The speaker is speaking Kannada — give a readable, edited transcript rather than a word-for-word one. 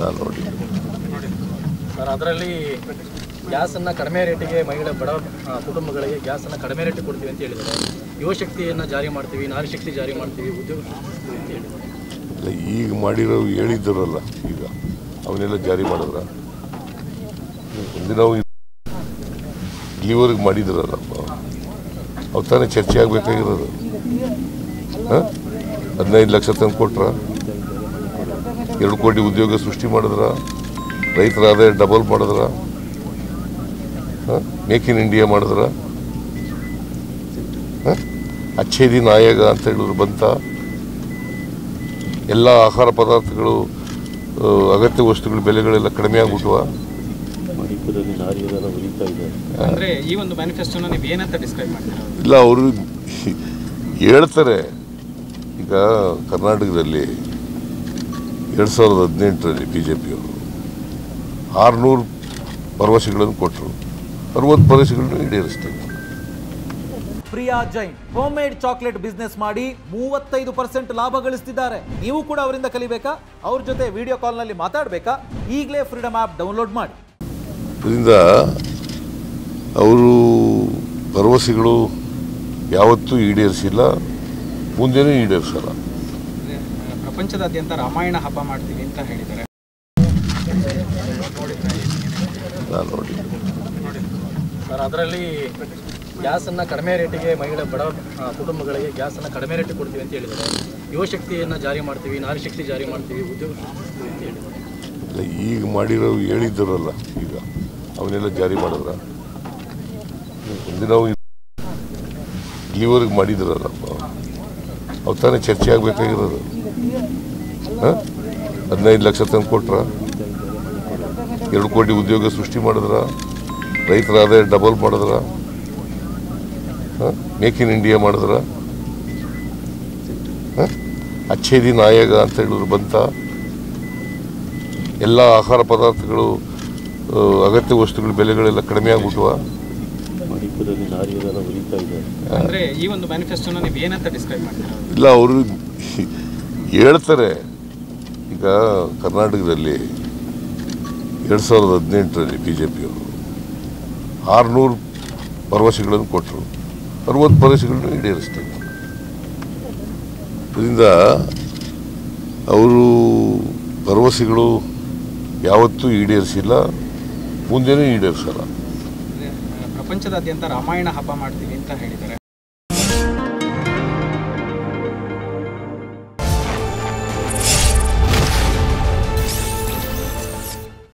ನಾನು ನೋಡಿ ಸರ್, ಅದರಲ್ಲಿ ಗ್ಯಾಸನ್ನು ಕಡಿಮೆ ರೇಟಿಗೆ ಮಹಿಳೆ ಬಡ ಕುಟುಂಬಗಳಿಗೆ ಗ್ಯಾಸನ್ನು ಕಡಿಮೆ ರೇಟಿಗೆ ಕೊಡ್ತೀವಿ ಅಂತ ಹೇಳಿದ್ದಾರೆ. ಯುವಶಕ್ತಿಯನ್ನು ಜಾರಿ ಮಾಡ್ತೀವಿ, ನಾರಿಶಕ್ತಿ ಜಾರಿ ಮಾಡ್ತೀವಿ, ಉದ್ಯೋಗ ಸೃಷ್ಟಿಸ್ತೀವಿ ಅಂತ ಹೇಳಿದ್ದಾರೆ. ಇಲ್ಲ, ಈಗ ಮಾಡಿರೋ ಹೇಳಿದ್ದರಲ್ಲ, ಈಗ ಅವನ್ನೆಲ್ಲ ಜಾರಿ ಮಾಡಿದ್ರ ಒಂದಿನ ಇಲ್ಲಿವರೆಗೆ ಮಾಡಿದ್ರಲ್ಲಪ್ಪ, ಅವು ತಾನೇ ಚರ್ಚೆ ಆಗಬೇಕಾಗಿರೋದು. 15 ಲಕ್ಷ ತಂದು ಕೊಟ್ರ, 2 ಕೋಟಿ ಉದ್ಯೋಗ ಸೃಷ್ಟಿ ಮಾಡಿದ್ರ, ರೈತರ ಆದಾಯ ಡಬಲ್ ಮಾಡಿದ್ರ, ಮೇಕ್ ಇನ್ ಇಂಡಿಯಾ ಮಾಡಿದ್ರ, ಅಚ್ಚೇ ದಿನ ಆಯೋಗ ಅಂತ ಹೇಳಿದ್ರು ಬಂತ, ಎಲ್ಲ ಆಹಾರ ಪದಾರ್ಥಗಳು ಅಗತ್ಯ ವಸ್ತುಗಳ ಬೆಲೆಗಳೆಲ್ಲ ಕಡಿಮೆ ಆಗ್ಬಿಟ್ವ. ಅಂದ್ರೆ ಈ ಒಂದು ಮ್ಯಾನಿಫೆಸ್ಟೋನ ನೀವು ಏನಂತ ಡಿಸ್ಕ್ರೈಬ್ ಮಾಡ್ತೀರಾ? ಇಲ್ಲ, ಅವರು ಹೇಳ್ತಾರೆ. ಈಗ ಕರ್ನಾಟಕದಲ್ಲಿ 2018ರಲ್ಲಿ BJPಯವರು 600 ಭರವಸೆಗಳನ್ನು ಕೊಟ್ಟರು, 60 ಭರವಸೆಗಳನ್ನು ಈಡೇರಿಸ್ತಾರೆ. Priya Jain home made chocolate business ಮಾಡಿ 35% ಲಾಭ ಗಳಿಸ್ತಿದ್ದಾರೆ. ನೀವು ಕೂಡ ಅವರಿಂದ ಕಲಿಬೇಕಾ? ಅವ್ರ ಜೊತೆ ವಿಡಿಯೋ ಕಾಲ್ನಲ್ಲಿ ಮಾತಾಡಬೇಕಾ? ಈಗಲೇ ಫ್ರೀಡಮ್ ಆ್ಯಪ್ ಡೌನ್ಲೋಡ್ ಮಾಡಿ. ಇದರಿಂದ ಅವರು ಭರವಸೆಗಳು ಯಾವತ್ತೂ ಈಡೇರಿಸಿಲ್ಲ, ಮುಂದೆನೂ ಈಡೇರಿಸಲ್ಲ. ಪ್ರಪಂಚದಾದ್ಯಂತ ರಾಮಾಯಣ ಹಬ್ಬ ಮಾಡ್ತೀವಿ ಅಂತ ಹೇಳಿದ್ದಾರೆ. ನಾನು ನೋಡಿ ಸರ್, ಅದರಲ್ಲಿ ಗ್ಯಾಸನ್ನು ಕಡಿಮೆ ರೇಟಿಗೆ ಮಹಿಳೆ ಬಡ ಕುಟುಂಬಗಳಿಗೆ ಗ್ಯಾಸನ್ನು ಕಡಿಮೆ ರೇಟಿಗೆ ಕೊಡ್ತೀವಿ ಅಂತ ಹೇಳಿದ್ದಾರೆ. ಯುವಶಕ್ತಿಯನ್ನು ಜಾರಿ ಮಾಡ್ತೀವಿ, ನಾರಿಶಕ್ತಿ ಜಾರಿ ಮಾಡ್ತೀವಿ, ಉದ್ಯೋಗ ಸೃಷ್ಟಿಸ್ತೀವಿ ಅಂತ ಹೇಳಿದ್ದಾರೆ. ಇಲ್ಲ, ಈಗ ಮಾಡಿರೋ ಹೇಳಿದ್ದರಲ್ಲ, ಈಗ ಅವನ್ನೆಲ್ಲ ಜಾರಿ ಮಾಡಿದ್ರ ಒಂದಿನ ಇಲ್ಲಿವರೆಗೆ ಮಾಡಿದ್ರಲ್ಲಪ್ಪ, ಅವು ತಾನೇ ಚರ್ಚೆ ಆಗಬೇಕಾಗಿರೋದು. 15 ಲಕ್ಷ ತಂದು ಕೊಟ್ರ, 2 ಕೋಟಿ ಉದ್ಯೋಗ ಸೃಷ್ಟಿ ಮಾಡಿದ್ರ, ರೈತರ ಆದಾಯ ಡಬಲ್ ಮಾಡಿದ್ರ, ಮೇಕ್ ಇನ್ ಇಂಡಿಯಾ ಮಾಡಿದ್ರ, ಅಚ್ಚೇ ದಿನ ಆಯೋಗ ಅಂತ ಹೇಳಿದ್ರು ಬಂತ, ಎಲ್ಲ ಆಹಾರ ಪದಾರ್ಥಗಳು ಅಗತ್ಯ ವಸ್ತುಗಳ ಬೆಲೆಗಳೆಲ್ಲ ಕಡಿಮೆ ಆಗ್ಬಿಟ್ವ. ಅಂದ್ರೆ ಈ ಒಂದು ಮ್ಯಾನಿಫೆಸ್ಟೋನ ನೀವು ಏನಂತ ಡಿಸ್ಕ್ರೈಬ್ ಮಾಡ್ತೀರಾ? ಇಲ್ಲ, ಅವರು ಹೇಳ್ತಾರೆ. ಈಗ ಕರ್ನಾಟಕದಲ್ಲಿ 2018ರಲ್ಲಿ BJPಯವರು 600 ಭರವಸೆಗಳನ್ನು ಕೊಟ್ಟರು, 60 ಭರವಸೆಗಳನ್ನು ಈಡೇರಿಸ್ತಾರೆ. ಇದರಿಂದ ಅವರು ಭರವಸೆಗಳು ಯಾವತ್ತೂ ಈಡೇರಿಸಿಲ್ಲ, ಮುಂದೆನೂ ಈಡೇರಿಸಲ್ಲ. ಪ್ರಪಂಚದಾದ್ಯಂತ ರಾಮಾಯಣ ಹಬ್ಬ ಮಾಡ್ತೀವಿ ಅಂತ ಹೇಳಿದ್ದಾರೆ.